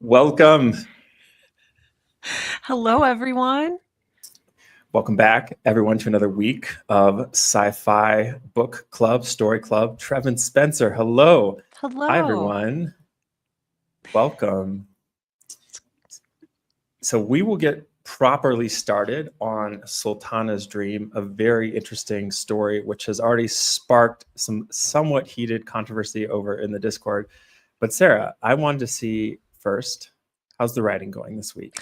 Welcome. Hello, everyone. Welcome back, everyone, to another week of Sci-Fi Book Club, Story Club. Trevin Spencer, hello. Hello. Hi, everyone. Welcome. So we will get properly started on Sultana's Dream, a very interesting story, which has already sparked some somewhat heated controversy over in the Discord. But Sarah, I wanted to see first, how's the writing going this week?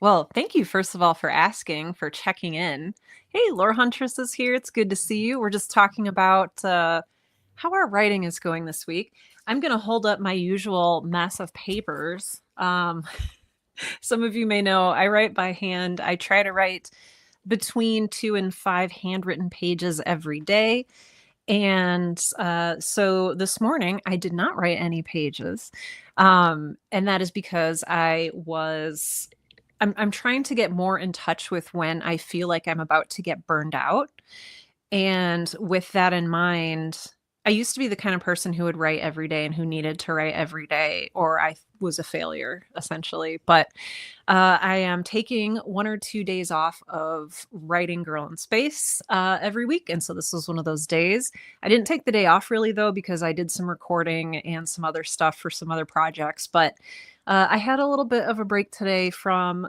Well, thank you, first of all, for asking, for checking in. Hey, Lore Huntress is here. It's good to see you. We're just talking about how our writing is going this week. I'm going to hold up my usual mess of papers. Some of you may know I write by hand. I try to write between 2 and 5 handwritten pages every day. And so this morning I did not write any pages. And that is because I'm trying to get more in touch with when I feel like I'm about to get burned out. And with that in mind, I used to be the kind of person who would write every day and who needed to write every day, or I was a failure, essentially. But I am taking 1 or 2 days off of writing Girl in Space every week. And so this was one of those days. I didn't take the day off really, though, because I did some recording and some other stuff for some other projects. But I had a little bit of a break today from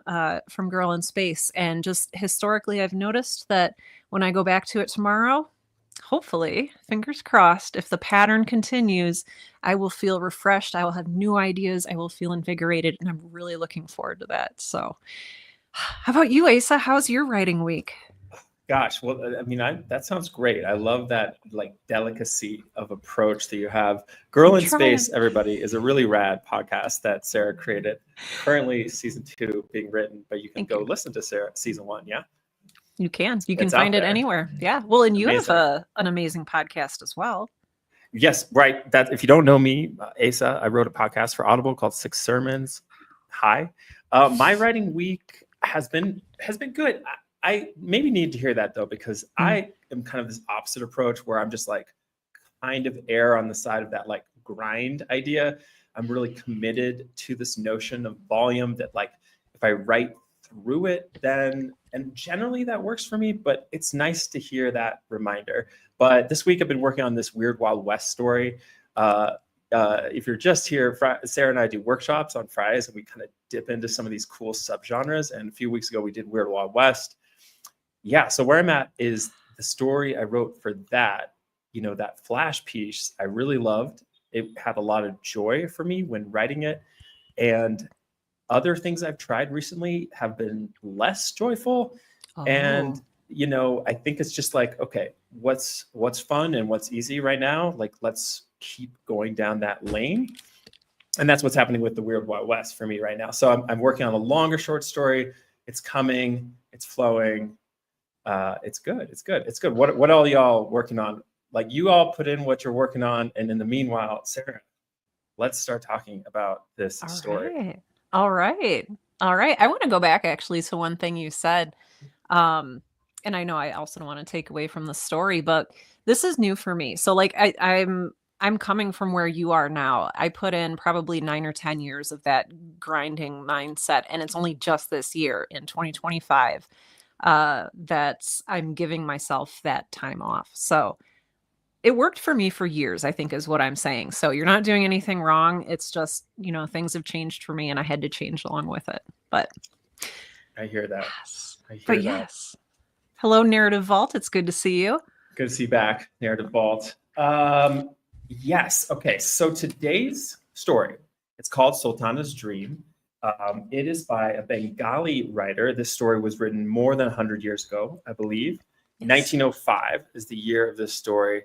Girl in Space. And just historically, I've noticed that when I go back to it tomorrow, hopefully, fingers crossed, if the pattern continues, I will feel refreshed. I will have new ideas. I will feel invigorated. And I'm really looking forward to that. So how about you, Asa? How's your writing week? Gosh, well, I mean, that sounds great. I love that like delicacy of approach that you have. Girl in Space, everybody, is a really rad podcast that Sarah created. Currently, season 2 being written, but you can go listen to Sarah season 1. Yeah, you can. You can find it anywhere. Yeah. Well, and you have an amazing podcast as well. Yes, right. That if you don't know me, Asa, I wrote a podcast for Audible called 6 Sermons. Hi, my writing week has been good. I maybe need to hear that though, because I am kind of this opposite approach where I'm just like kind of err on the side of that like grind idea. I'm really committed to this notion of volume that like if I write through it, then and generally that works for me, but it's nice to hear that reminder. But this week I've been working on this Weird Wild West story. If you're just here, Sarah and I do workshops on Fridays and we kind of dip into some of these cool subgenres. And a few weeks ago we did Weird Wild West. Yeah, so where I'm at is the story I wrote for that, that flash piece I really loved. It had a lot of joy for me when writing it. And other things I've tried recently have been less joyful. Oh. And, I think it's just like, okay, what's fun and what's easy right now? Like, let's keep going down that lane. And that's what's happening with the Weird Wild West for me right now. So I'm working on a longer short story. It's coming, it's flowing. It's good. What all y'all working on? Like you all put in what you're working on. And in the meanwhile, Sarah, let's start talking about this story. All right. I want to go back actually to one thing you said. And I know I also don't want to take away from the story, but this is new for me. So like I'm coming from where you are now. I put in probably 9 or 10 years of that grinding mindset. And it's only just this year in 2025 that I'm giving myself that time off. So it worked for me for years, I think is what I'm saying. So you're not doing anything wrong. It's just, things have changed for me and I had to change along with it. But I hear that. Yes. Hello, Narrative Vault. It's good to see you. Good to see you back, Narrative Vault. Yes. Okay. So today's story, it's called Sultana's Dream. It is by a Bengali writer. This story was written more than 100 years ago, I believe. Yes. 1905 is the year of this story.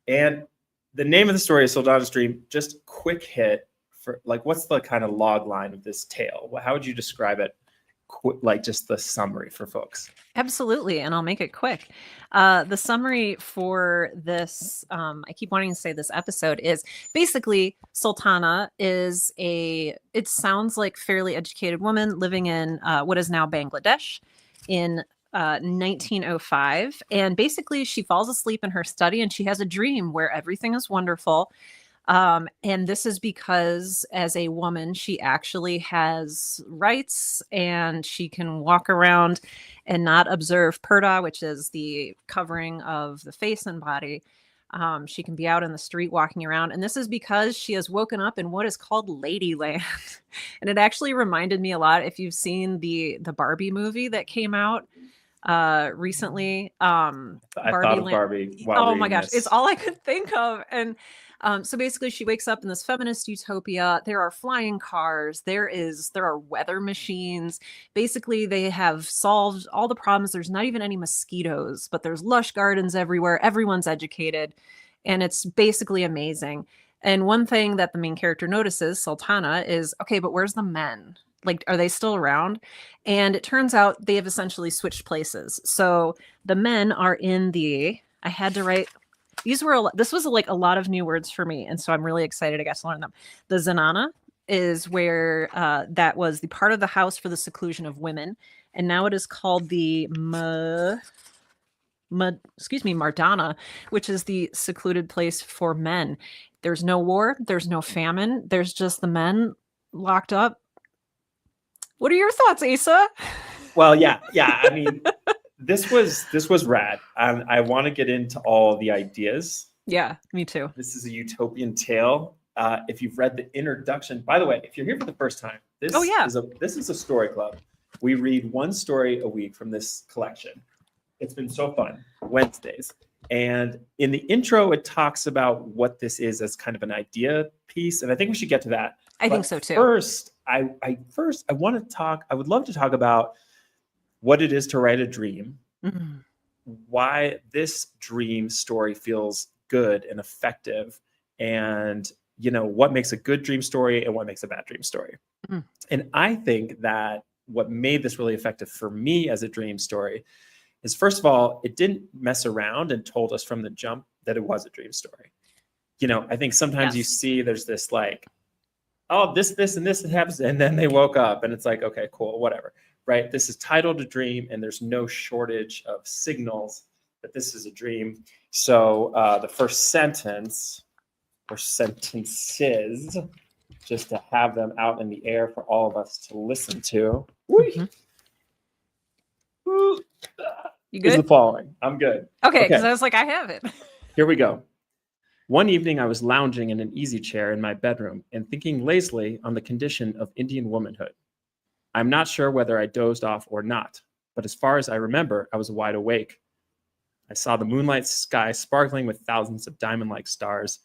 And the name of the story is Sultana's Dream. Just quick hit for like, what's the kind of log line of this tale? How would you describe it? Like just the summary for folks. Absolutely. And I'll make it quick. The summary for this, I keep wanting to say this episode is basically Sultana is it sounds like fairly educated woman living in what is now Bangladesh in 1905. And basically she falls asleep in her study and she has a dream where everything is wonderful. And this is because as a woman, she actually has rights and she can walk around and not observe purdah, which is the covering of the face and body. She can be out in the street walking around. And this is because she has woken up in what is called Ladyland. And it actually reminded me a lot, if you've seen the Barbie movie that came out recently. I thought of Barbie while Oh my reading gosh, this. it's all I could think of. And so basically she wakes up in this feminist utopia. There are flying cars, there are weather machines. Basically they have solved all the problems. There's not even any mosquitoes, but there's lush gardens everywhere. Everyone's educated, and it's basically amazing. And one thing that the main character notices, Sultana, is, okay, but where's the men? Like, are they still around? And it turns out they have essentially switched places. So the men are in the, I had to write, this was like a lot of new words for me. And so I'm really excited I got to learn them. The Zanana is where that was the part of the house for the seclusion of women. And now it is called the Mardana, which is the secluded place for men. There's no war, there's no famine, there's just the men locked up. What are your thoughts, Asa? Well, yeah. I mean, this was rad. I want to get into all the ideas. Yeah, me too. This is a utopian tale. If you've read the introduction, by the way, if you're here for the first time, this is a story club. We read one story a week from this collection. It's been so fun. Wednesdays. And in the intro, it talks about what this is as kind of an idea piece. And I think we should get to that. I think so too. First, I would love to talk about what it is to write a dream, why this dream story feels good and effective, and what makes a good dream story and what makes a bad dream story. And I think that what made this really effective for me as a dream story is, first of all, it didn't mess around and told us from the jump that it was a dream story. I think sometimes you see there's this like, oh, this and this happens, and then they woke up and it's like, okay, cool, whatever, right? This is titled a dream and there's no shortage of signals that this is a dream. So the first sentence or sentences, just to have them out in the air for all of us to listen to. You good? Is the following. I'm good. Okay, because I was like, I have it. Here we go. One evening, I was lounging in an easy chair in my bedroom and thinking lazily on the condition of Indian womanhood. I'm not sure whether I dozed off or not, but as far as I remember, I was wide awake. I saw the moonlight sky sparkling with thousands of diamond-like stars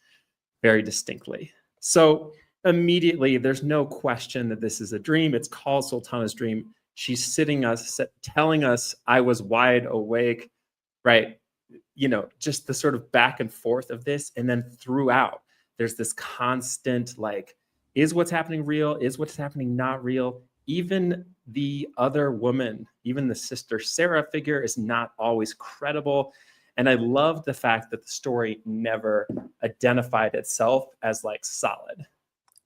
very distinctly. So immediately, there's no question that this is a dream. It's called Sultana's dream. She's telling us I was wide awake, right? Just the sort of back and forth of this. And then throughout, there's this constant, like, is what's happening real? Is what's happening not real? Even the other woman, even the sister Sarah figure is not always credible. And I love the fact that the story never identified itself as like solid.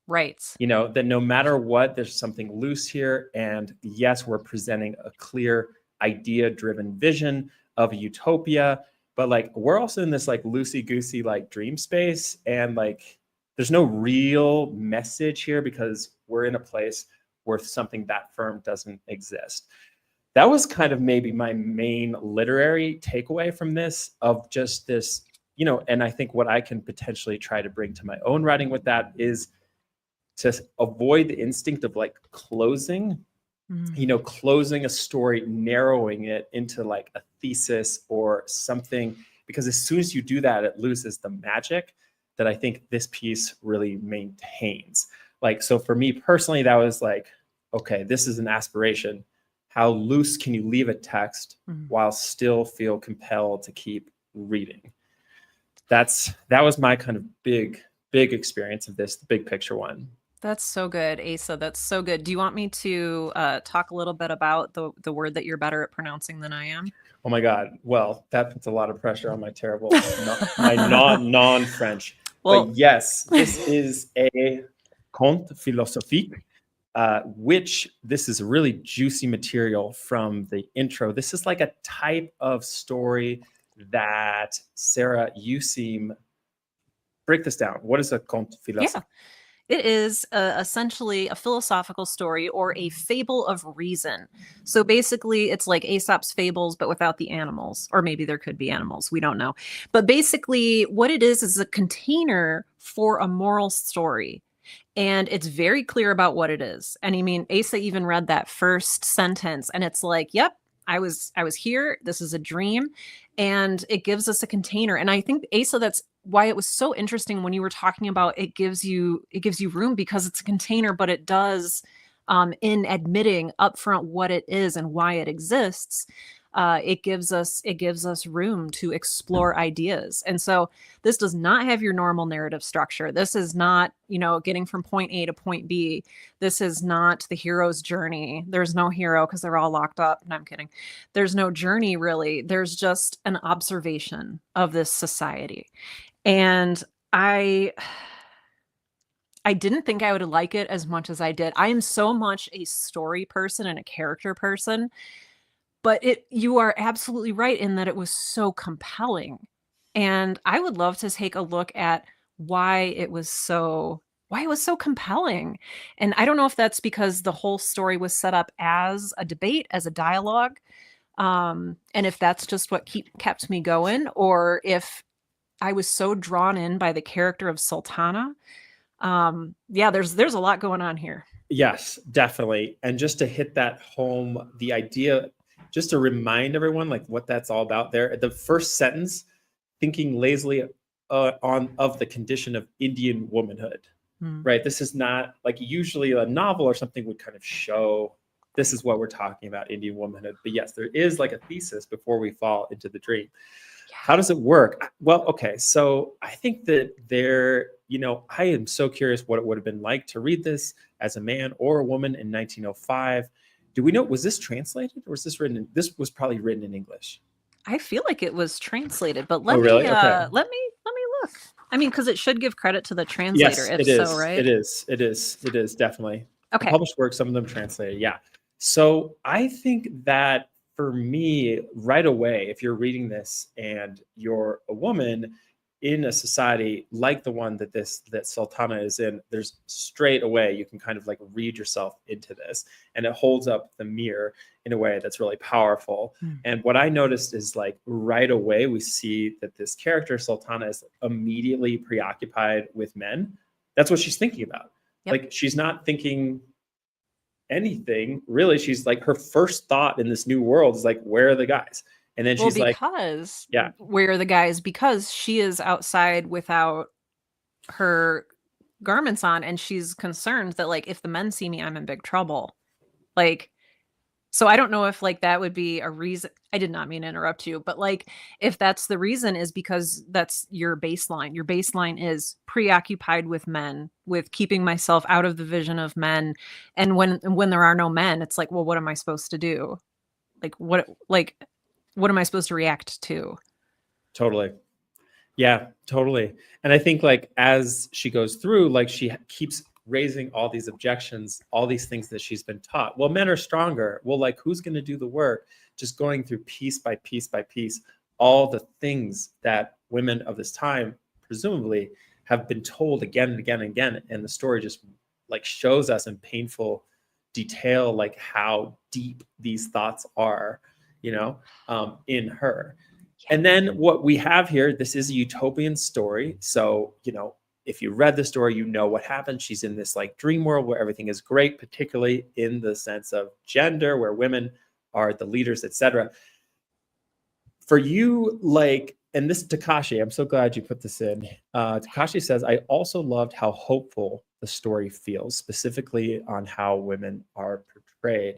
Right. That no matter what, there's something loose here. And yes, we're presenting a clear idea-driven vision of a utopia, but like we're also in this like loosey-goosey like dream space. And like there's no real message here because we're in a place where something that firm doesn't exist. That was kind of maybe my main literary takeaway from this, of just this, and I think what I can potentially try to bring to my own writing with that is to avoid the instinct of like closing a story, narrowing it into like a thesis or something, because as soon as you do that, it loses the magic that I think this piece really maintains. Like, so for me personally, that was like, okay, this is an aspiration. How loose can you leave a text while still feel compelled to keep reading? That was my kind of big experience of this, the big picture one. That's so good, Asa. That's so good. Do you want me to talk a little bit about the word that you're better at pronouncing than I am? Oh my God. Well, that puts a lot of pressure on my terrible, non-French. Well, but yes, this is a conte philosophique, which this is really juicy material from the intro. This is like a type of story that, Sarah, you seem break this down. What is a conte Yeah. philosophique? It is essentially a philosophical story or a fable of reason. So basically, it's like Aesop's fables, but without the animals. Or maybe there could be animals. We don't know. But basically, what it is a container for a moral story. And it's very clear about what it is. And I mean, Asa even read that first sentence, and it's like, yep, I was here. This is a dream. And it gives us a container. And I think Asa, that's why it was so interesting when you were talking about it gives you room because it's a container, but it does in admitting upfront what it is and why it exists. It gives us room to explore ideas. And so this does not have your normal narrative structure. This is not, getting from point A to point B. This is not the hero's journey. There's no hero because they're all locked up. No, I'm kidding. There's no journey really. There's just an observation of this society. And I didn't think I would like it as much as I did. I am so much a story person and a character person, but you are absolutely right in that it was so compelling. And I would love to take a look at why it was so compelling. And I don't know if that's because the whole story was set up as a debate, as a dialogue, and if that's just what kept me going, or if I was so drawn in by the character of Sultana. Yeah, there's a lot going on here. Yes, definitely. And just to hit that home, the idea, just to remind everyone like what that's all about there. The first sentence, thinking lazily of the condition of Indian womanhood, right? This is not like usually a novel or something would kind of show this is what we're talking about, Indian womanhood. But yes, there is like a thesis before we fall into the dream. How does it work? Well, okay. So I think that I am so curious what it would have been like to read this as a man or a woman in 1905. Do we know, was this translated or was this written? This was probably written in English. I feel like it was translated, but Oh, really? Okay. let me look. I mean, because it should give credit to the translator, Yes, if it is. so, right? It is. It is. It is definitely. Okay. Published works, some of them translated. Yeah. So I think that for me, right away, if you're reading this and you're a woman in a society like the one that Sultana is in, there's straight away you can kind of like read yourself into this, and it holds up the mirror in a way that's really powerful. And what I noticed is like right away we see that this character Sultana is immediately preoccupied with men. That's what she's thinking about. Yep. Like she's not thinking anything really. She's like, her first thought in this new world is like, where are the guys? And then she's like, yeah, where are the guys? Because she is outside without her garments on, and she's concerned that like if the men see me, I'm in big trouble. Like, so I don't know if like that would be a reason. I did not mean to interrupt you, but like if that's the reason is because that's your baseline. Your baseline is preoccupied with men, with keeping myself out of the vision of men. And when there are no men, it's like, well, what am I supposed to do? What am I supposed to react to? Totally. Yeah, totally. And I think like as she goes through, like she keeps raising all these objections, all these things that she's been taught. Well, men are stronger. Well, like who's going to do the work? Just going through piece by piece by piece, all the things that women of this time presumably have been told again and again and again. And the story just like shows us in painful detail, like how deep these thoughts are, in her. And then what we have here, this is a utopian story. So, if you read the story, you know what happens. She's in this like dream world where everything is great, particularly in the sense of gender, where women are the leaders, etc. For you, like, and this Takashi, I'm so glad you put this in. Takashi says, I also loved how hopeful the story feels, specifically on how women are portrayed.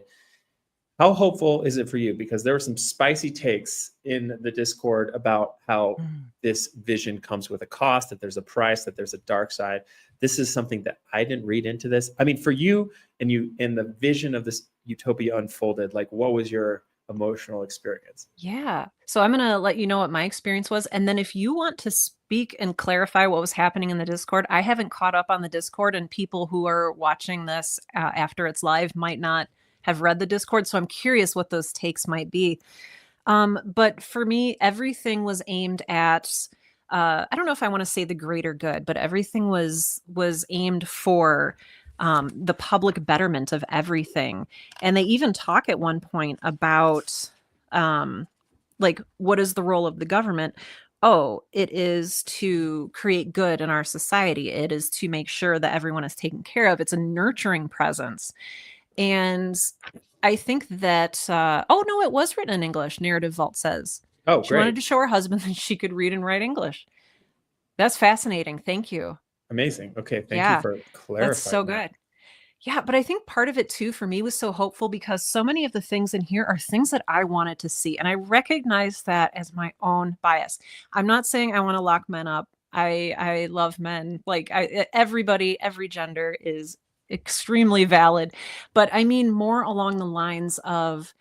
How hopeful is it for you? Because there were some spicy takes in the Discord about how this vision comes with a cost, that there's a price, that there's a dark side. This is something that I didn't read into this. I mean, for you and the vision of this utopia unfolded, like what was your emotional experience? Yeah. So I'm going to let you know what my experience was. And then if you want to speak and clarify what was happening in the Discord, I haven't caught up on the Discord, and people who are watching this after it's live might not have read the Discord. So I'm curious what those takes might be. But for me, everything was aimed at I don't know if I want to say the greater good, but everything was aimed for the public betterment of everything. And they even talk at one point about like, what is the role of the government? Oh, it is to create good in our society. It is to make sure that everyone is taken care of. It's a nurturing presence. And I think that, oh no, it was written in English. Narrative Vault says Oh, she wanted great. to show her husband that she could read and write English. That's fascinating. Thank you. Amazing. Okay. Thank you Yeah, for that's so clarifying that. good. Yeah, but I think part of it too for me was so hopeful because so many of the things in here are things that I wanted to see. And I recognize that as my own bias. I'm not saying I want to lock men up. I love men. Like everybody, every gender is extremely valid. But I mean more along the lines of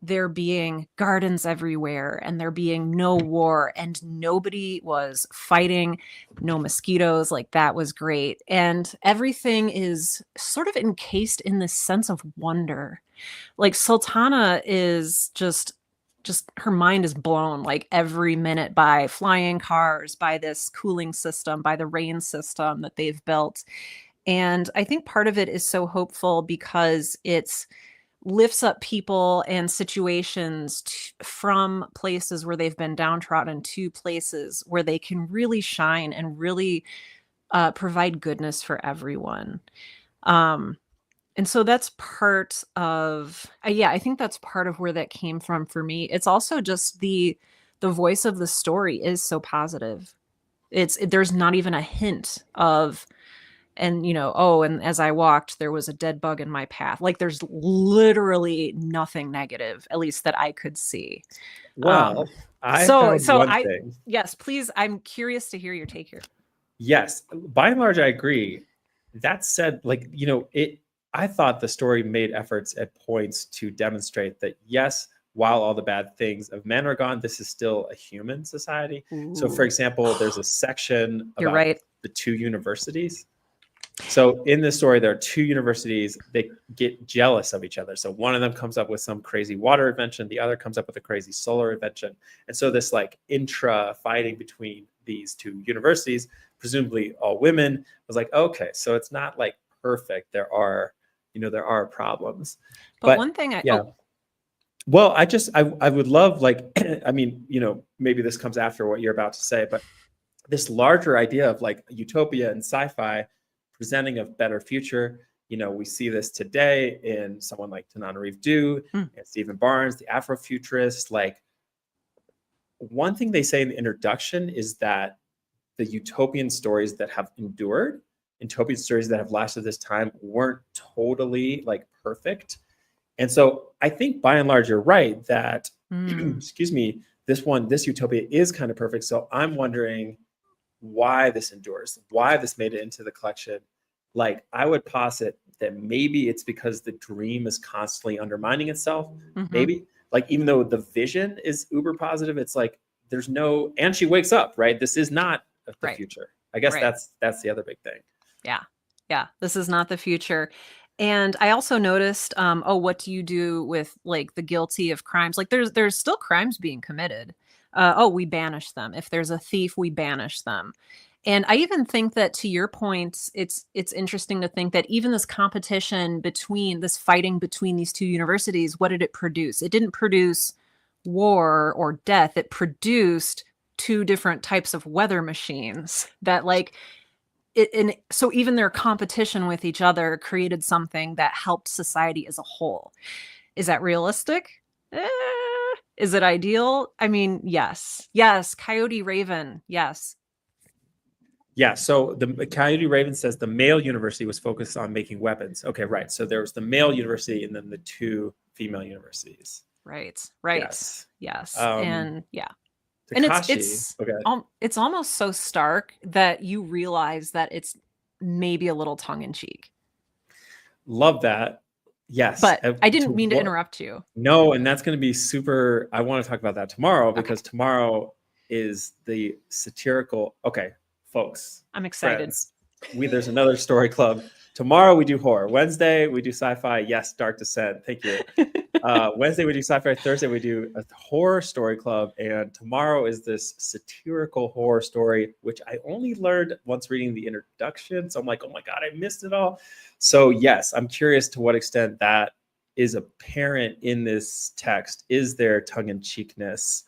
there being gardens everywhere and there being no war and nobody was fighting, no mosquitoes. Like that was great. And everything is sort of encased in this sense of wonder. Like Sultana is just her mind is blown like every minute by flying cars, by this cooling system, by the rain system that they've built. And I think part of it is so hopeful because it's lifts up people and situations from places where they've been downtrodden to places where they can really shine and really provide goodness for everyone. And so that's part of, yeah, I think that's part of where that came from for me. It's also just the voice of the story is so positive. There's not even a hint of, and oh, and as I walked there was a dead bug in my path. Like there's literally nothing negative, at least that I could see. Well, I so found one I thing. yes, please, I'm curious to hear your take here. Yes, by and large, I agree. That said, I thought the story made efforts at points to demonstrate that, yes, while all the bad things of men are gone, this is still a human society. So, for Ooh. example, there's a section You're about right. the two universities. So in this story, there are two universities. They get jealous of each other. So one of them comes up with some crazy water invention. The other comes up with a crazy solar invention. And so this like intra fighting between these two universities, presumably all women, was like, okay, so it's not like perfect. There are problems. But one thing Well, I would love I mean, maybe this comes after what you're about to say, but this larger idea of like utopia and sci-fi presenting a better future. We see this today in someone like Tananarive Due and Stephen Barnes, the Afrofuturist. Like one thing they say in the introduction is that the utopian stories that have endured, utopian stories that have lasted this time weren't totally like perfect. And so I think by and large, you're right that, excuse me, this utopia is kind of perfect. So I'm wondering why this endures, why this made it into the collection. Like I would posit that maybe it's because the dream is constantly undermining itself. Maybe like, even though the vision is uber positive, it's like, there's no, and she wakes up, right? This is not the future. I guess that's the other big thing. Yeah. This is not the future. And I also noticed, what do you do with like the guilty of crimes? Like there's still crimes being committed. We banish them. If there's a thief, we banish them. And I even think that, to your point, it's interesting to think that even this competition this fighting between these two universities, what did it produce? It didn't produce war or death. It produced two different types of weather machines that and so even their competition with each other created something that helped society as a whole. Is that realistic? Is it ideal? I mean, yes. Coyote Raven. Yes. Yeah. So the Coyote Raven says the male university was focused on making weapons. Okay. Right. So there was the male university and then the two female universities. Right. Yes. And yeah. Takashi, and it's almost so stark that you realize that it's maybe a little tongue in cheek. Love that. Yes. But I didn't mean to interrupt you. No, and that's going to be super. I want to talk about that tomorrow because tomorrow is the satirical. Okay, folks. I'm excited. Friends, there's another story club Tomorrow we do horror. Wednesday we do sci-fi. Yes, Dark Descent. Thank you. Wednesday we do sci-fi. Thursday we do a horror story club, and tomorrow is this satirical horror story, which I only learned once reading the introduction. So I'm like, oh my god, I missed it all. So yes, I'm curious to what extent that is apparent in this text. Is there tongue-in-cheekness?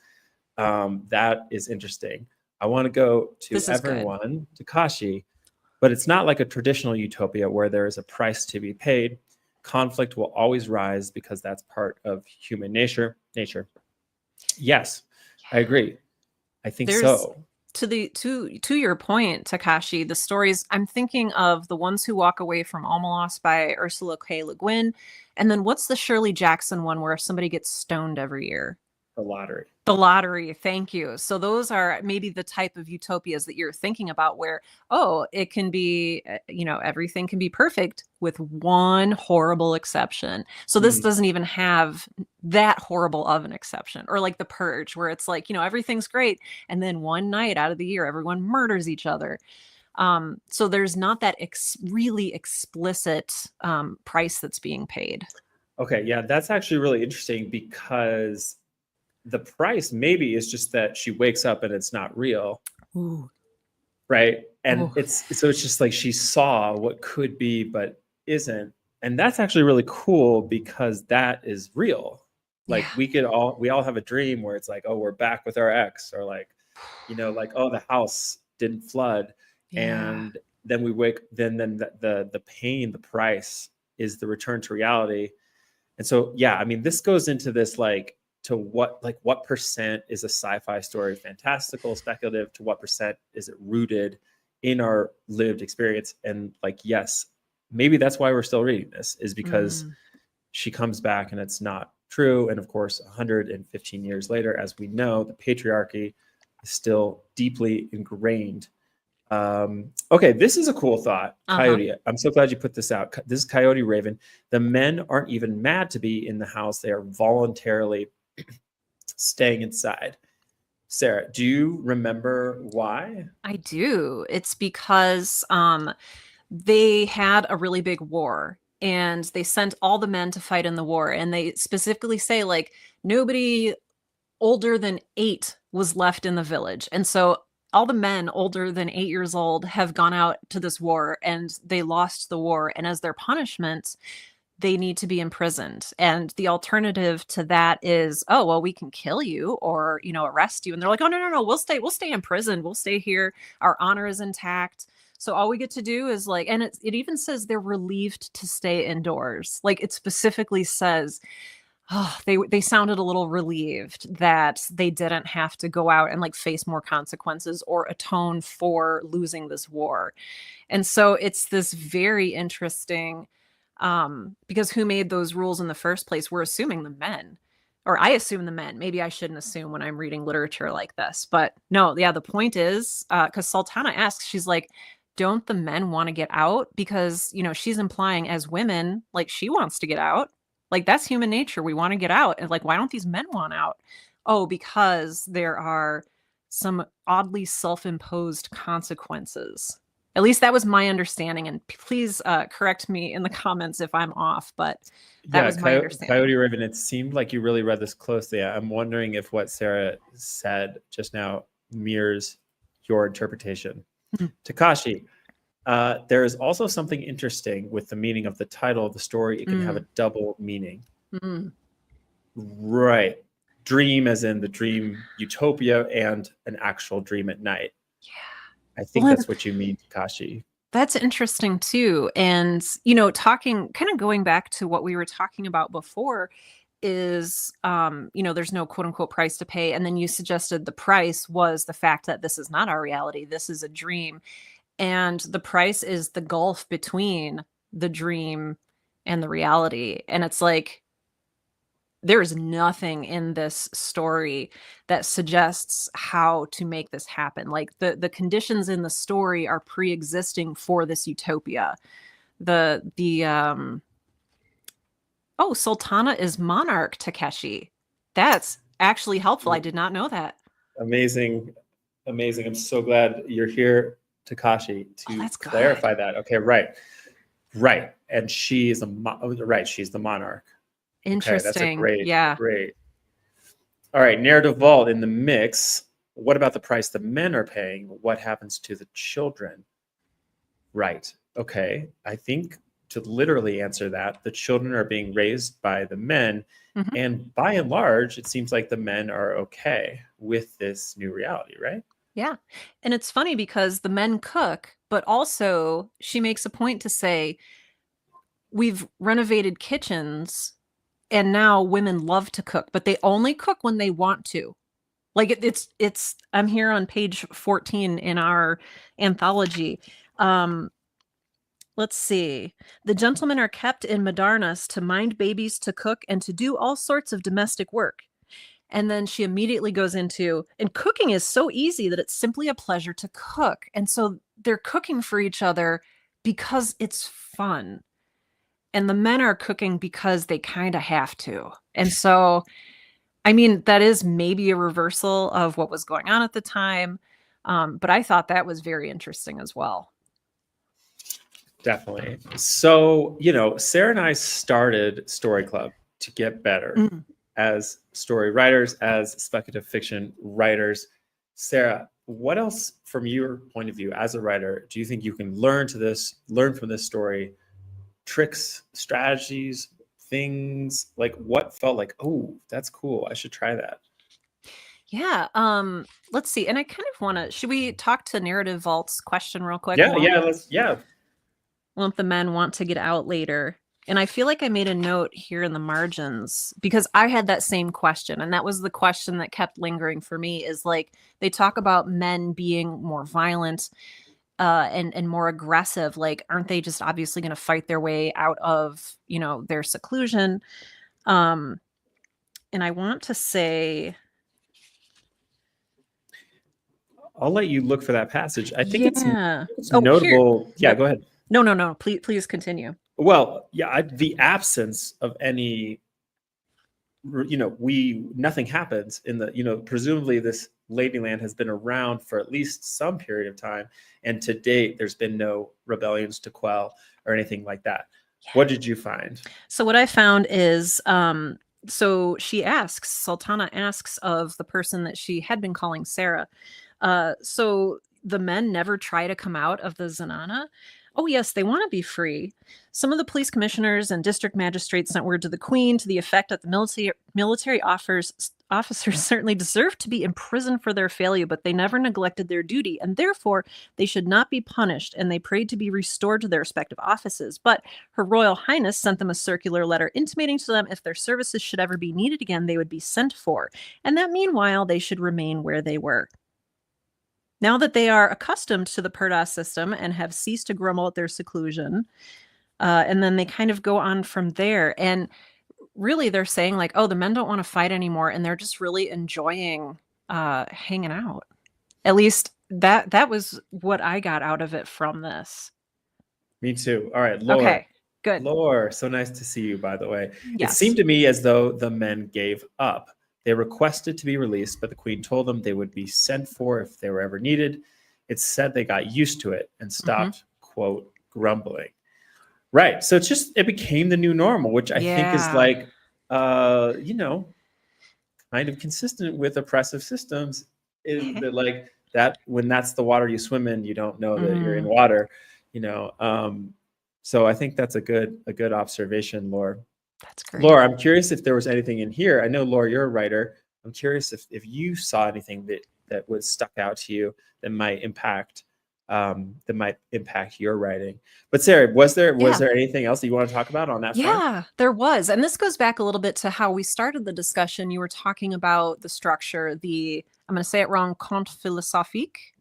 That is interesting. I want to go to everyone, to Kashi, but it's not like a traditional utopia where there is a price to be paid. Conflict will always rise because that's part of human nature. Yes, I agree. I think so. To your point, Takashi, the stories, I'm thinking of The Ones Who Walk Away from Alma by Ursula K. Le Guin. And then what's the Shirley Jackson one where somebody gets stoned every year? The Lottery. The Lottery, thank you. So those are maybe the type of utopias that you're thinking about where, oh, it can be, everything can be perfect with one horrible exception. So this doesn't even have that horrible of an exception. Or like The Purge, where it's like, everything's great. And then one night out of the year, everyone murders each other. So there's not that really explicit price that's being paid. Okay, yeah, that's actually really interesting because the price maybe is just that she wakes up and it's not real. Ooh. Right. And it's just like she saw what could be but isn't. And that's actually really cool because that is real. Like we all have a dream where it's like, oh, we're back with our ex, or like, like, oh, the house didn't flood. And then we then the pain, the price is the return to reality. And so this goes into this to what percent is a sci-fi story fantastical, speculative, to what percent is it rooted in our lived experience? And yes, maybe that's why we're still reading this, is because she comes back and it's not true. And of course, 115 years later, as we know, the patriarchy is still deeply ingrained. Okay, this is a cool thought, Coyote. I'm so glad you put this out. This is Coyote Raven. The men aren't even mad to be in the house. They are voluntarily staying inside. Sarah, do you remember why? I do. It's because they had a really big war and they sent all the men to fight in the war. And they specifically say nobody older than 8 was left in the village. And so all the men older than 8 years old have gone out to this war and they lost the war. And as their punishment, they need to be imprisoned. And the alternative to that is, oh, well, we can kill you or, arrest you. And they're like, oh, no, we'll stay in prison. We'll stay here. Our honor is intact. So all we get to do is and it even says they're relieved to stay indoors. It specifically says, oh, they sounded a little relieved that they didn't have to go out and face more consequences or atone for losing this war. And so it's this very interesting, because who made those rules in the first place? We're assuming the men, or I assume the men. Maybe I shouldn't assume when I'm reading literature like this, but no, the point is, because Sultana asks, she's like, don't the men want to get out? Because, she's implying as women, she wants to get out. That's human nature. We want to get out. And why don't these men want out? Oh, because there are some oddly self-imposed consequences. At least that was my understanding. And please correct me in the comments if I'm off, but that was my understanding. Coyote Raven, it seemed like you really read this closely. I'm wondering if what Sarah said just now mirrors your interpretation. Takashi, there is also something interesting with the meaning of the title of the story. It can have a double meaning. Right. Dream as in the dream utopia and an actual dream at night. Yeah. I think that's what you mean, Takashi. That's interesting too. And, going back to what we were talking about before is, there's no quote unquote price to pay. And then you suggested the price was the fact that this is not our reality. This is a dream. And the price is the gulf between the dream and the reality. And it's there is nothing in this story that suggests how to make this happen. The conditions in the story are pre-existing for this utopia. Sultana is monarch, Takeshi. That's actually helpful. I did not know that. Amazing. I'm so glad you're here, Takashi, to clarify that. Okay, right. Right. And she is right. She's the monarch. Okay. That's a Interesting. great, Yeah. great. All right. Narrative vault in the mix. What about the price the men are paying? What happens to the children? Right. Okay. I think to literally answer that, the children are being raised by the men. Mhm. And by and large, it seems like the men are okay with this new reality, right? Yeah. And it's funny because the men cook, but also she makes a point to say, we've renovated kitchens and now women love to cook, but they only cook when they want to. Like it's I'm here on page 14 in our anthology. Um, let's see. The gentlemen are kept in Madarnas to mind babies, to cook, and to do all sorts of domestic work. And then she immediately goes into, and cooking is so easy that it's simply a pleasure to cook. And so they're cooking for each other because it's fun. And the men are cooking because they kind of have to. And so, I mean, that is maybe a reversal of what was going on at the time. But I thought that was very interesting as well. Definitely. So, Sarah and I started Story Club to get better Mm. as story writers, as speculative fiction writers. Sarah, what else from your point of view as a writer do you think you can learn from this story? Tricks, strategies, things like what felt like, oh, that's cool. I should try that. Yeah. Let's see. And I kind of want to, should we talk to Narrative Vault's question real quick? Yeah. Won't the men want to get out later? And I feel like I made a note here in the margins because I had that same question. And that was the question that kept lingering for me is like, they talk about men being more violent and more aggressive. Like, aren't they just obviously going to fight their way out of, their seclusion? And I want to say, I'll let you look for that passage. I think yeah. it's Oh, here. notable. Yeah, go ahead. No. Please continue. Well, yeah, the absence of any, nothing happens in the, presumably this Ladyland has been around for at least some period of time. And to date, there's been no rebellions to quell or anything like that. Yeah. What did you find? So what I found is, so Sultana asks of the person that she had been calling Sarah. So the men never try to come out of the Zanana. Oh, yes, they want to be free. Some of the police commissioners and district magistrates sent word to the Queen to the effect that the military officers certainly deserve to be imprisoned for their failure, but they never neglected their duty, and therefore they should not be punished, and they prayed to be restored to their respective offices. But Her Royal Highness sent them a circular letter intimating to them if their services should ever be needed again, they would be sent for, and that meanwhile they should remain where they were. Now that they are accustomed to the Perdas system and have ceased to grumble at their seclusion, and then they kind of go on from there. And really, they're saying like, oh, the men don't want to fight anymore, and they're just really enjoying hanging out. At least that was what I got out of it from this. Me too. All right, Laura. Okay, good. Laura, so nice to see you, by the way. Yes. It seemed to me as though the men gave up. They requested to be released, but the Queen told them they would be sent for if they were ever needed. It said they got used to it and stopped, quote, grumbling. Right. So it became the new normal, which I think is like, kind of consistent with oppressive systems. Is that like that when that's the water you swim in, you don't know that you're in water, So I think that's a good observation, Laura. That's great. Laura, I'm curious if there was anything in here. I know, Laura, you're a writer. I'm curious if you saw anything that was stuck out to you that might impact your writing. But Sarah, was there anything else that you want to talk about on that front? Yeah, there was. And this goes back a little bit to how we started the discussion. You were talking about the structure, I'm going to say it wrong, conte philosophique,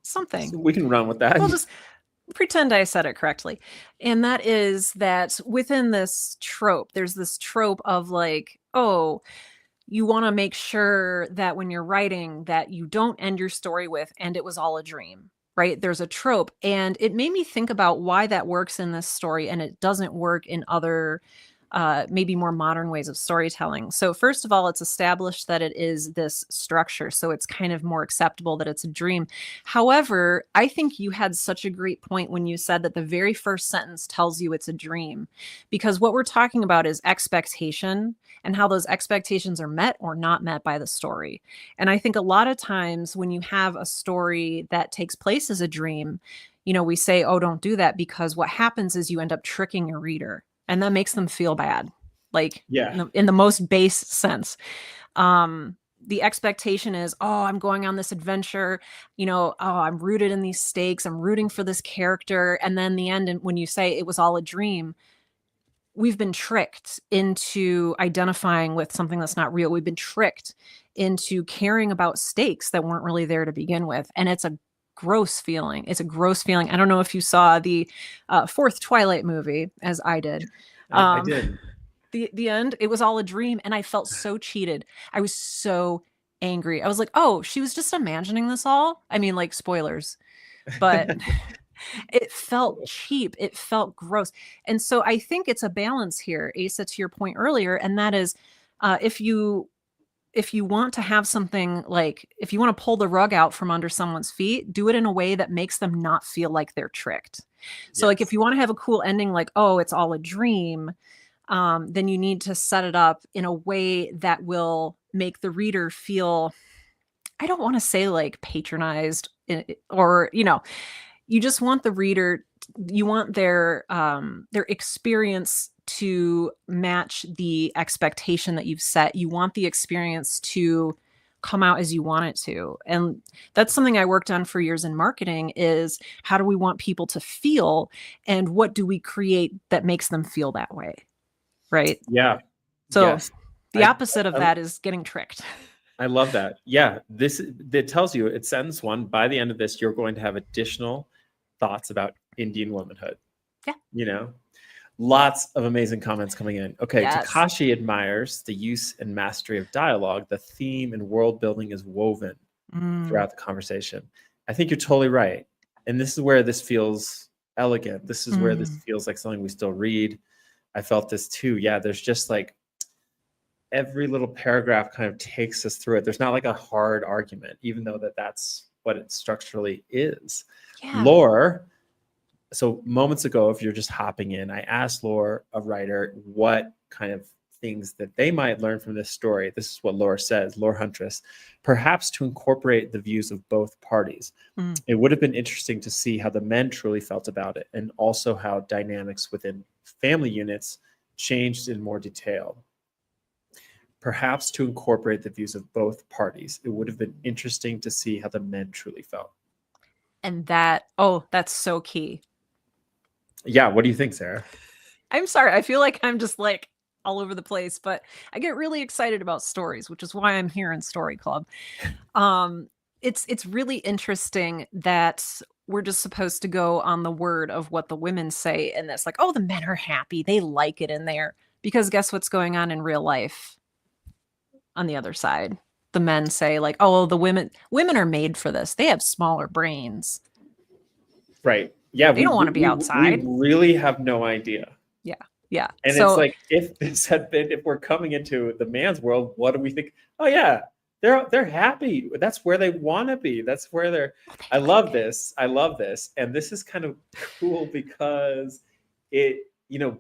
something. So we can run with that. We'll just pretend I said it correctly. And that is that within this trope, there's this trope of like, oh, you want to make sure that when you're writing that you don't end your story with, and it was all a dream, right? There's a trope. And it made me think about why that works in this story and it doesn't work in other maybe more modern ways of storytelling. So first of all, it's established that it is this structure. So it's kind of more acceptable that it's a dream. However, I think you had such a great point when you said that the very first sentence tells you it's a dream, because what we're talking about is expectation and how those expectations are met or not met by the story. And I think a lot of times when you have a story that takes place as a dream, we say, oh, don't do that, because what happens is you end up tricking your reader and that makes them feel bad, like Yeah. in the most base sense. The expectation is, oh, I'm going on this adventure, oh, I'm rooted in these stakes, I'm rooting for this character. And then the end, and when you say it was all a dream, we've been tricked into identifying with something that's not real. We've been tricked into caring about stakes that weren't really there to begin with. And it's a gross feeling. It's a gross feeling. I don't know if you saw the fourth Twilight movie, as I did. I did. The end, it was all a dream, and I felt so cheated. I was so angry. I was like, oh, she was just imagining this all. I mean, like, spoilers, but it felt cheap. It felt gross. And so I think it's a balance here, Asa, to your point earlier, and that is, if you want to have something, like if you want to pull the rug out from under someone's feet, do it in a way that makes them not feel like they're tricked. So like if you want to have a cool ending, like, oh, it's all a dream, then you need to set it up in a way that will make the reader feel, I don't want to say like patronized, or, you just want the reader, you want their experience to match the expectation that you've set. You want the experience to come out as you want it to. And that's something I worked on for years in marketing, is how do we want people to feel, and what do we create that makes them feel that way? Right? Yeah. So Yes. the opposite of that is getting tricked. I love that. Yeah. It tells you, at sentence one, by the end of this, you're going to have additional thoughts about Indian womanhood. Yeah. Lots of amazing comments coming in. Okay. Yes. Takashi admires the use and mastery of dialogue. The theme and world building is woven throughout the conversation. I think you're totally right. And this is where this feels elegant. This is where this feels like something we still read. I felt this too. Yeah. There's just like, every little paragraph kind of takes us through it. There's not like a hard argument, even though that's what it structurally is. Yeah. Lore. So moments ago, if you're just hopping in, I asked Lore, a writer, what kind of things that they might learn from this story. This is what Lore says, Lore Huntress, perhaps to incorporate the views of both parties. It would have been interesting to see how the men truly felt about it, and also how dynamics within family units changed in more detail. Perhaps to incorporate the views of both parties. It would have been interesting to see how the men truly felt. And that's so key. Yeah. What do you think, Sarah? I'm sorry. I feel like I'm just like all over the place, but I get really excited about stories, which is why I'm here in Story Club. It's really interesting that we're just supposed to go on the word of what the women say. And that's like, oh, the men are happy. They like it in there. Because guess what's going on in real life? On the other side, the men say like, oh, the women are made for this. They have smaller brains. Right. Yeah. They don't want to be outside. We really have no idea. Yeah. And so, it's like, if this had been, if we're coming into the man's world, what do we think? Oh yeah, they're happy. That's where they want to be. That's where they're. I love this. And this is kind of cool because it,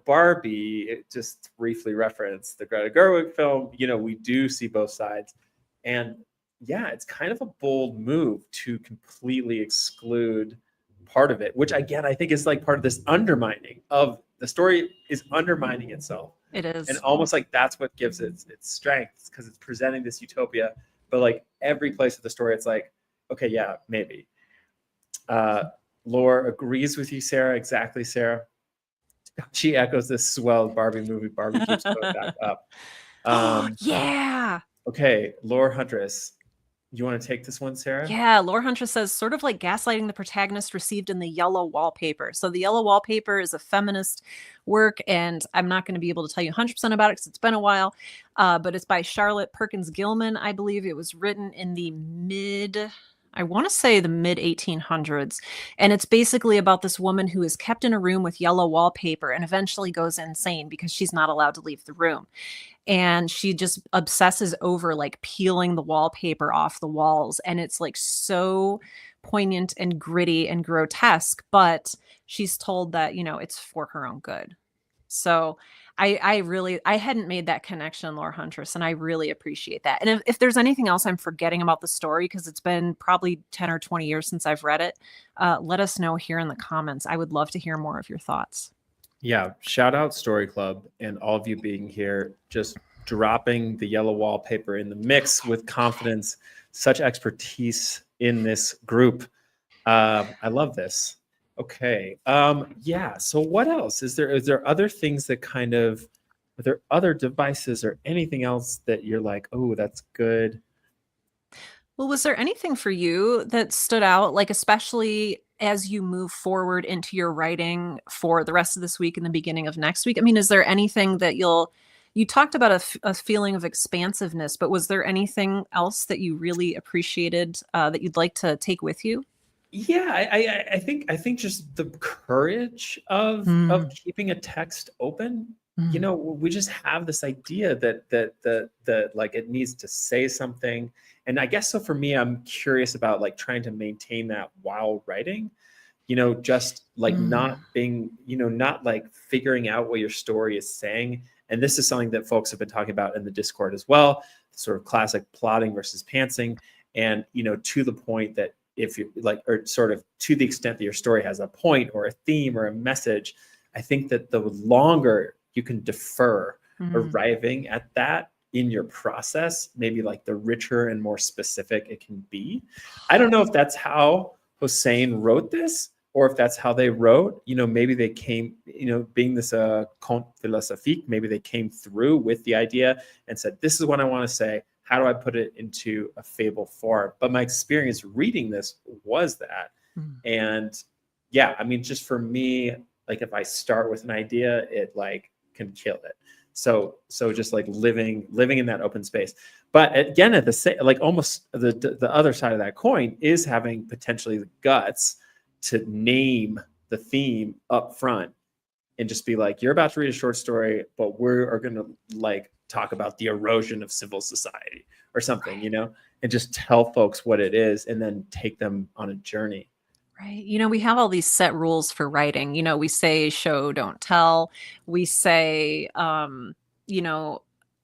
Barbie, it just briefly referenced the Greta Gerwig film. We do see both sides. And yeah, it's kind of a bold move to completely exclude part of it, which again, I think is like part of this undermining of the story, is undermining itself. It is. And almost like that's what gives it its strength, because it's presenting this utopia. But like every place of the story, it's like, okay, yeah, maybe. Lore agrees with you, Sarah. Exactly, Sarah. She echoes this swell Barbie movie. Barbie keeps going back up. Yeah. Okay, Lore Huntress. You want to take this one, Sarah? Yeah, Lore Huntress says, sort of like gaslighting the protagonist received in the Yellow Wallpaper. So the Yellow Wallpaper is a feminist work, and I'm not going to be able to tell you 100% about it because it's been a while, but it's by Charlotte Perkins Gilman, I believe. It was written in the I want to say the mid 1800s. And it's basically about this woman who is kept in a room with yellow wallpaper and eventually goes insane because she's not allowed to leave the room. And she just obsesses over like peeling the wallpaper off the walls. And it's like so poignant and gritty and grotesque, but she's told that, it's for her own good. So I hadn't made that connection, Laura Huntress, and I really appreciate that. And if there's anything else I'm forgetting about the story, because it's been probably 10 or 20 years since I've read it, let us know here in the comments. I would love to hear more of your thoughts. Yeah, shout out Story Club and all of you being here, just dropping the yellow wallpaper in the mix with confidence, such expertise in this group. I love this. Okay. Yeah. So what else? Is there other things that kind of, are there other devices or anything else that you're like, oh, that's good? Well, was there anything for you that stood out, like especially as you move forward into your writing for the rest of this week and the beginning of next week? I mean, is there anything that you talked about a feeling of expansiveness, but was there anything else that you really appreciated that you'd like to take with you? Yeah, I think just the courage of Mm, keeping a text open. mm, We just have this idea that like it needs to say something. And I guess so for me, I'm curious about like trying to maintain that while writing, just like mm. not being, not like figuring out what your story is saying. And this is something that folks have been talking about in the Discord as well, sort of classic plotting versus pantsing. And, to the point that if you like, or sort of to the extent that your story has a point or a theme or a message, I think that the longer you can defer Mm, arriving at that in your process, maybe like the richer and more specific it can be. I don't know if that's how Hossain wrote this or if that's how they wrote. Maybe they came, being this conte philosophique, maybe they came through with the idea and said, this is what I want to say. How do I put it into a fable form? But my experience reading this was that. mm. And yeah, I mean, just for me, like if I start with an idea, it like can kill it. So just like living in that open space. But again, at the same, like almost the other side of that coin is having potentially the guts to name the theme up front and just be like, you're about to read a short story, but we are going to like talk about the erosion of civil society or something, Right. and just tell folks what it is and then take them on a journey. Right. We have all these set rules for writing. We say show, don't tell. We say, you know,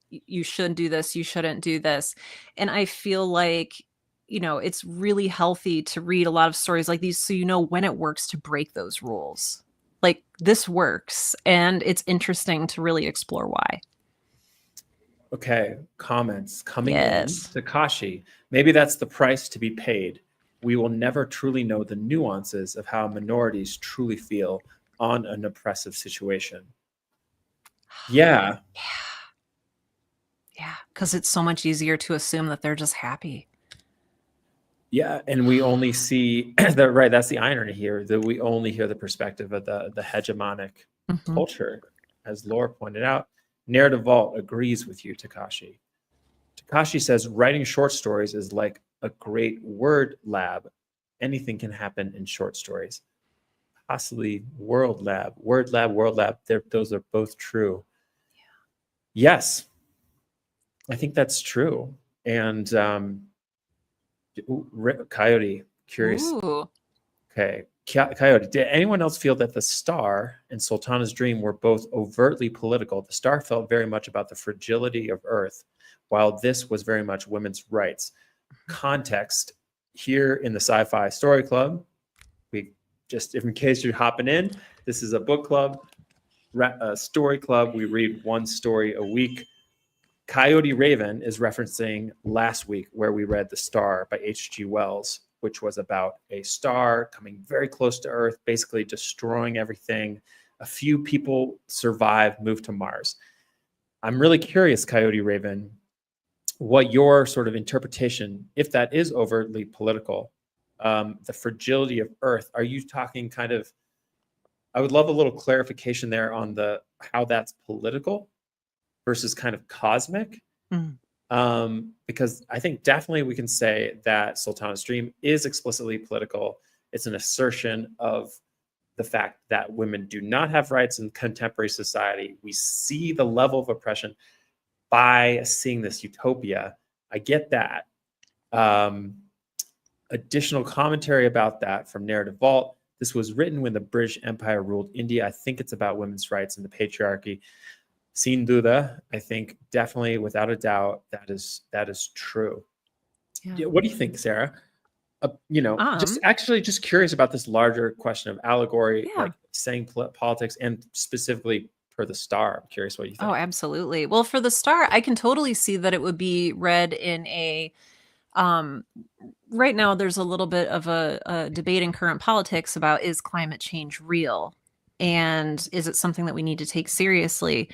you should do this, you shouldn't do this. And I feel like, it's really healthy to read a lot of stories like these so you know when it works to break those rules. Like this works. And it's interesting to really explore why. Okay, comments coming in. Yes. Takashi, maybe that's the price to be paid. We will never truly know the nuances of how minorities truly feel on an oppressive situation. Yeah, Yeah. Yeah. Because it's so much easier to assume that they're just happy. yeah, and we only see that, right. That's the irony here, that we only hear the perspective of the hegemonic Mhm. culture, as Laura pointed out. Narrative Vault agrees with you, Takashi. Takashi says writing short stories is like a great word lab. Anything can happen in short stories. Possibly world lab, word lab, world lab. Those are both true. Yes, I think that's true. And Coyote, curious. Ooh. Okay, Coyote, did anyone else feel that the star and Sultana's dream were both overtly political? The star felt very much about the fragility of Earth, while this was very much women's rights. Context here in the Sci-Fi Story Club, we just, in case you're hopping in, this is a book club, a story club. We read one story a week. Coyote Raven is referencing last week where we read The Star by H.G. Wells, which was about a star coming very close to Earth, basically destroying everything. A few people survive, move to Mars. I'm really curious, Coyote Raven, what your sort of interpretation, if that is overtly political, the fragility of Earth. Are you talking kind of? I would love a little clarification there on the how that's political versus kind of cosmic. Mm. because I think definitely we can say that Sultana's dream is explicitly political. It's an assertion of the fact that women do not have rights in contemporary society. We see the level of oppression by seeing this utopia. I get that. Additional commentary about that from Narrative Vault. This was written when the British Empire ruled India. I think it's about women's rights and the patriarchy. Sin duda, I think definitely, without a doubt, that is true. Yeah. What do you think, Sarah? Just curious about this larger question of allegory, like saying politics, and specifically for the star. I'm curious what you think. Oh, absolutely. Well, for the star, I can totally see that it would be read in a right now there's a little bit of a debate in current politics about, is climate change real? And is it something that we need to take seriously?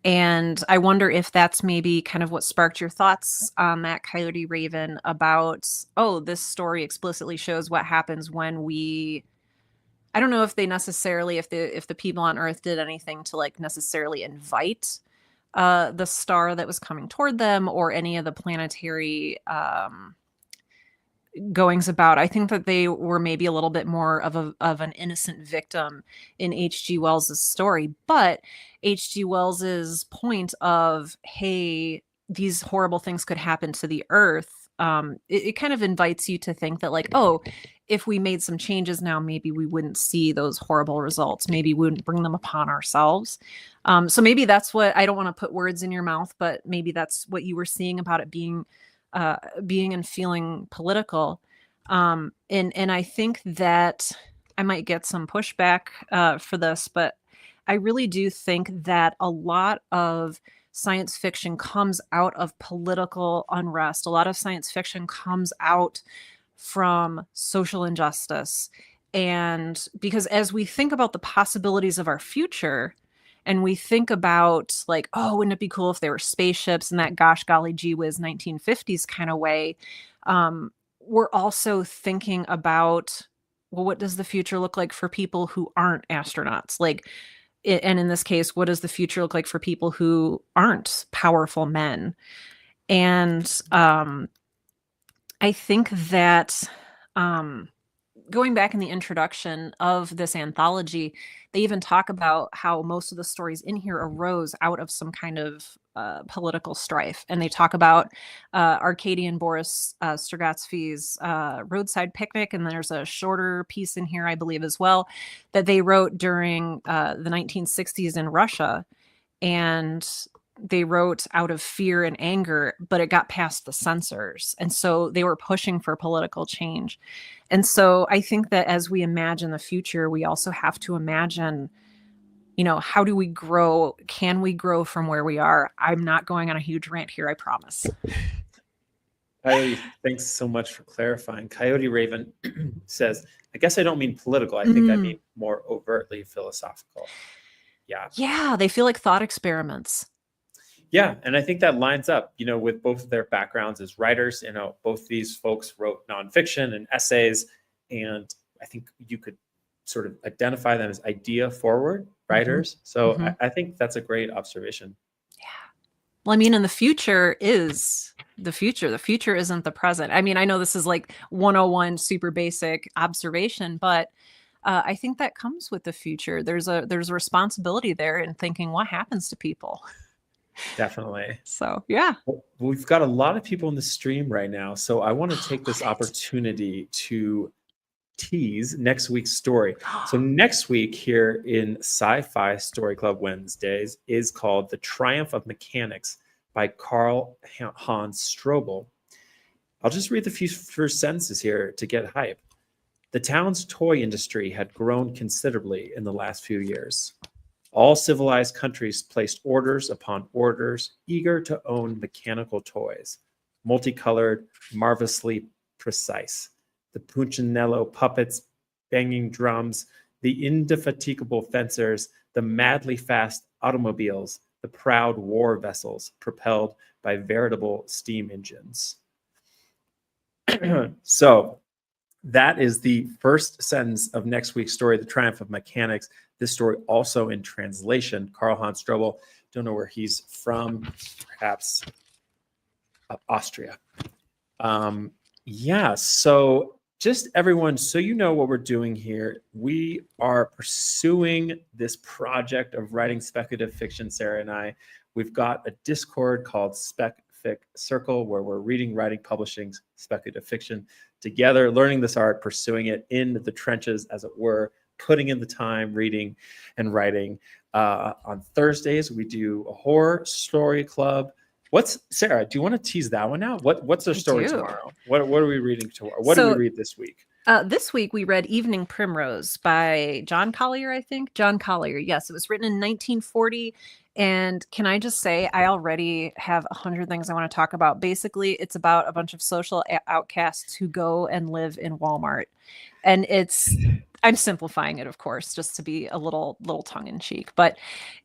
And I wonder if that's maybe kind of what sparked your thoughts on that, Coyote Raven, about, oh, this story explicitly shows what happens when I don't know if they necessarily, if the people on Earth did anything to like necessarily invite the star that was coming toward them, or any of the planetary goings about. I think that they were maybe a little bit more of an innocent victim in H.G. Wells's story. But H.G. Wells's point of, hey, these horrible things could happen to the Earth, it kind of invites you to think that, like, oh, if we made some changes now, maybe we wouldn't see those horrible results. Maybe we wouldn't bring them upon ourselves. So maybe that's what, I don't want to put words in your mouth, but maybe that's what you were seeing about it being and feeling political. And I think that I might get some pushback for this, but I really do think that a lot of science fiction comes out of political unrest. A lot of science fiction comes out from social injustice. And because as we think about the possibilities of our future, and we think about, like, oh, wouldn't it be cool if there were spaceships, in that gosh golly gee whiz 1950s kind of way, we're also thinking about, well, what does the future look like for people who aren't astronauts? Like, and in this case, what does the future look like for people who aren't powerful men? And I think that going back in the introduction of this anthology, they even talk about how most of the stories in here arose out of some kind of political strife. And they talk about Arkady Boris Strugatsky's Roadside Picnic. And there's a shorter piece in here, I believe, as well, that they wrote during the 1960s in Russia. And they wrote out of fear and anger, but it got past the censors. And so they were pushing for political change. And so I think that as we imagine the future, we also have to imagine, how do we grow? Can we grow from where we are? I'm not going on a huge rant here, I promise. Coyote, thanks so much for clarifying. Coyote Raven says, I guess I don't mean political. I think I mean more overtly philosophical. Yeah, they feel like thought experiments. Yeah, and I think that lines up, with both of their backgrounds as writers. Both these folks wrote nonfiction and essays, and I think you could sort of identify them as idea-forward writers. So I think that's a great observation. Yeah. Well, I mean, and the future is the future. The future isn't the present. I mean, I know this is like 101 super basic observation, but I think that comes with the future. There's a responsibility there in thinking what happens to people. Definitely. So, yeah. Well, we've got a lot of people in the stream right now. So I want to take this opportunity to tease next week's story. So next week here in Sci-Fi Story Club Wednesdays is called The Triumph of Mechanics by Karl Hans Strobel. I'll just read the few first sentences here to get hype. The town's toy industry had grown considerably in the last few years. All civilized countries placed orders upon orders, eager to own mechanical toys, multicolored, marvelously precise. The Punchinello puppets, banging drums, the indefatigable fencers, the madly fast automobiles, the proud war vessels propelled by veritable steam engines. So that is the first sentence of next week's story, The Triumph of Mechanics. This story also in translation. Karl Hans Strobel, don't know where he's from. Perhaps Austria. Yeah, so just everyone, so you know what we're doing here. We are pursuing this project of writing speculative fiction, Sarah and I. We've got a Discord called Spec Circle where we're reading, writing, publishing speculative fiction together, learning this art, pursuing it in the trenches, as it were, putting in the time, reading and writing. On Thursdays, we do a horror story club. Sarah, do you want to tease that one out? What's our story tomorrow? What are we reading tomorrow? What did we read this week? This week we read Evening Primrose by John Collier, I think. John Collier, yes. It was written in 1940. And can I just say, I already have 100 things I want to talk about. Basically, it's about a bunch of social outcasts who go and live in Walmart. And I'm simplifying it, of course, just to be a little tongue-in-cheek. But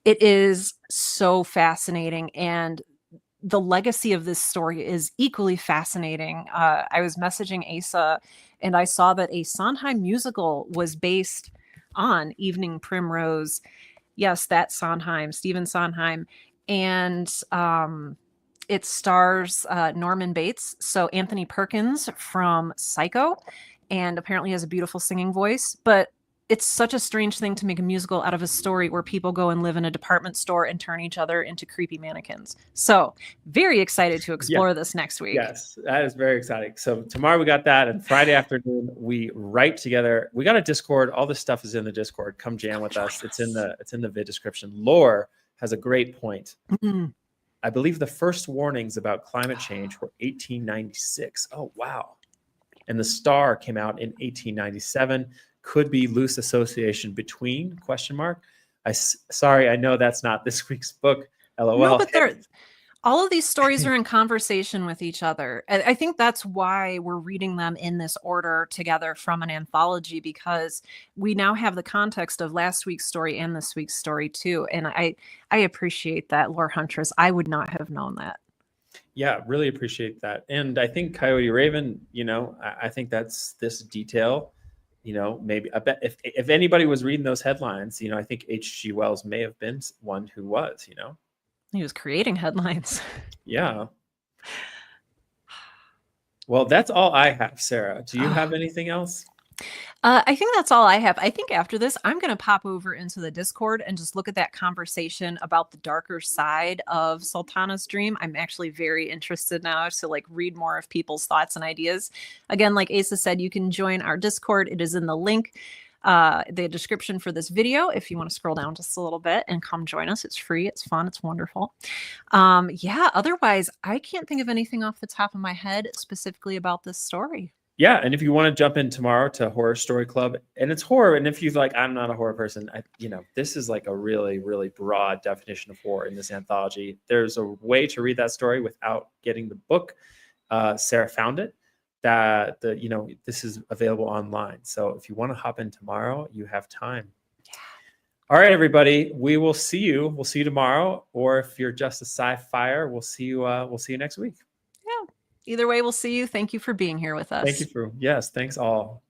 it is so fascinating. And the legacy of this story is equally fascinating. I was messaging Asa, and I saw that a Sondheim musical was based on Evening Primrose. Yes, that Sondheim, Stephen Sondheim. And it stars Norman Bates, so Anthony Perkins from Psycho, and apparently has a beautiful singing voice. But it's such a strange thing to make a musical out of a story where people go and live in a department store and turn each other into creepy mannequins. So very excited to explore this next week. Yes, that is very exciting. So tomorrow we got that, and Friday afternoon we write together. We got a Discord. All this stuff is in the Discord. Come jam with us. It's in the vid description. Lore has a great point. Mm-hmm. I believe the first warnings about climate change were 1896. Oh, wow. And The Star came out in 1897. Could be loose association between ? Sorry, I know that's not this week's book. LOL. No, but all of these stories are in conversation with each other. I think that's why we're reading them in this order together from an anthology, because we now have the context of last week's story and this week's story too. And I appreciate that, Lore Huntress. I would not have known that. Yeah, really appreciate that. And I think Coyote Raven, I think that's this detail. Maybe I bet if anybody was reading those headlines, I think H.G. Wells may have been one who was, He was creating headlines. Yeah. Well, that's all I have, Sarah. Do you have anything else? I think that's all I have. I think after this, I'm going to pop over into the Discord and just look at that conversation about the darker side of Sultana's dream. I'm actually very interested now to read more of people's thoughts and ideas. Again, like Asa said, you can join our Discord. It is in the link, the description for this video, if you want to scroll down just a little bit and come join us. It's free. It's fun. It's wonderful. Yeah, otherwise, I can't think of anything off the top of my head specifically about this story. Yeah, and if you want to jump in tomorrow to Horror Story Club, and it's horror, and if you're like, I'm not a horror person, this is like a really, really broad definition of horror in this anthology. There's a way to read that story without getting the book. Sarah found it. This is available online. So if you want to hop in tomorrow, you have time. Yeah. All right, everybody, we will see you. We'll see you tomorrow, or if you're just a sci-fier, we'll see you next week. Yeah. Either way, we'll see you. Thank you for being here with us. Thanks all.